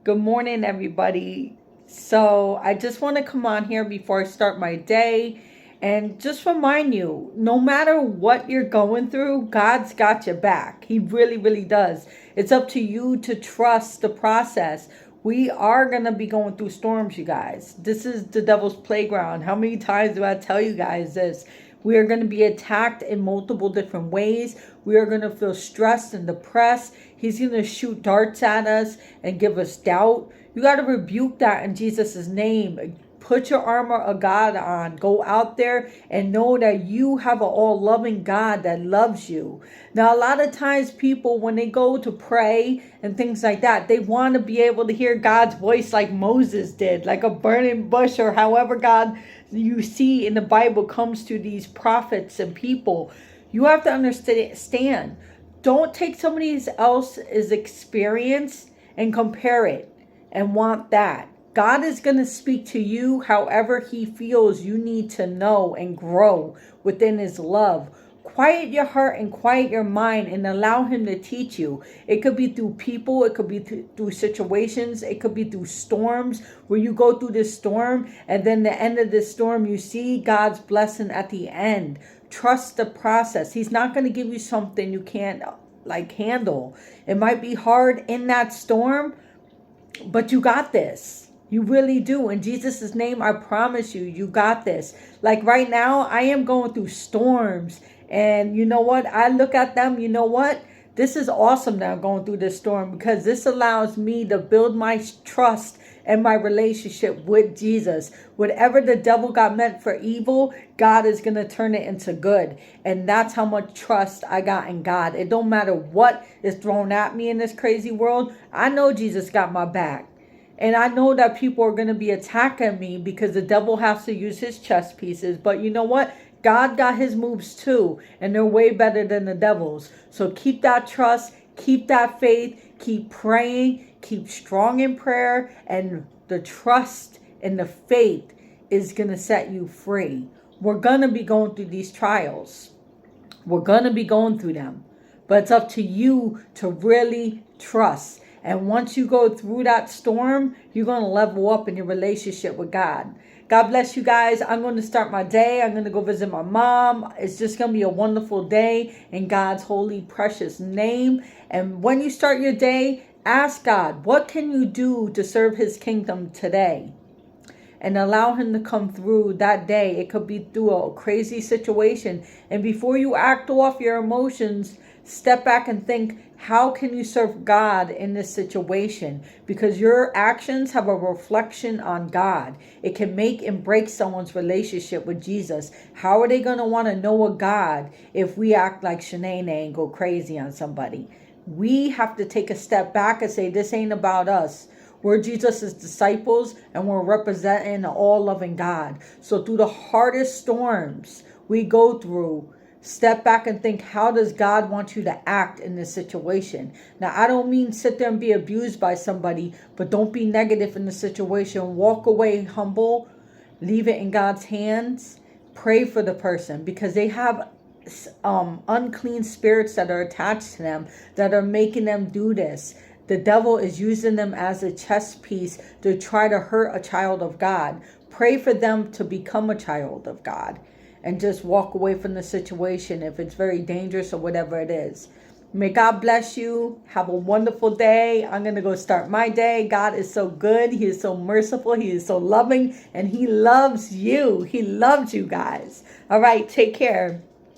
Good morning, everybody. So, I just want to come on here before I start my day and just remind you no matter what you're going through, God's got your back. He really, really does. It's up to you to trust the process. We are going to be going through storms, you guys. This is the devil's playground. How many times do I tell you guys this? We are going to be attacked in multiple different ways. We are going to feel stressed and depressed. He's going to shoot darts at us and give us doubt. You got to rebuke that in Jesus' name. Put your armor of God on. Go out there and know that you have an all-loving God that loves you. Now, a lot of times people, when they go to pray and things like that, they want to be able to hear God's voice like Moses did, like a burning bush, or however God you see in the Bible comes to these prophets and people. You have to understand. Don't take somebody else's experience and compare it and want that. God is going to speak to you however he feels you need to know and grow within his love. Quiet your heart and quiet your mind and allow him to teach you. It could be through people. It could be through situations. It could be through storms where you go through this storm and then the end of this storm, you see God's blessing at the end. Trust the process. He's not going to give you something you can't handle. It might be hard in that storm, but you got this. You really do. In Jesus' name, I promise you, you got this. Like right now, I am going through storms. And you know what? I look at them, you know what? This is awesome that I'm going through this storm because this allows me to build my trust and my relationship with Jesus. Whatever the devil got meant for evil, God is going to turn it into good. And that's how much trust I got in God. It don't matter what is thrown at me in this crazy world. I know Jesus got my back. And I know that people are going to be attacking me because the devil has to use his chess pieces. But you know what? God got his moves too. And they're way better than the devil's. So keep that trust. Keep that faith. Keep praying. Keep strong in prayer. And the trust and the faith is going to set you free. We're going to be going through these trials. We're going to be going through them. But it's up to you to really trust. And once you go through that storm, you're going to level up in your relationship with God. God bless you guys. I'm going to start my day. I'm going to go visit my mom. It's just going to be a wonderful day in God's holy, precious name. And when you start your day, ask God, what can you do to serve his kingdom today? And allow him to come through that day. It could be through a crazy situation. And before you act off your emotions, step back and think, how can you serve God in this situation? Because your actions have a reflection on God. It can make and break someone's relationship with Jesus. How are they going to want to know a God if we act like Shanae and go crazy on somebody? We have to take a step back and say, this ain't about us. We're Jesus' disciples and we're representing an all-loving God. So through the hardest storms we go through, step back and think, how does God want you to act in this situation? Now, I don't mean sit there and be abused by somebody, but don't be negative in the situation. Walk away humble, leave it in God's hands. Pray for the person because they have unclean spirits that are attached to them that are making them do this. The devil is using them as a chess piece to try to hurt a child of God. Pray for them to become a child of God and just walk away from the situation if it's very dangerous or whatever it is. May God bless you. Have a wonderful day. I'm going to go start my day. God is so good. He is so merciful. He is so loving. And he loves you. He loves you guys. All right. Take care.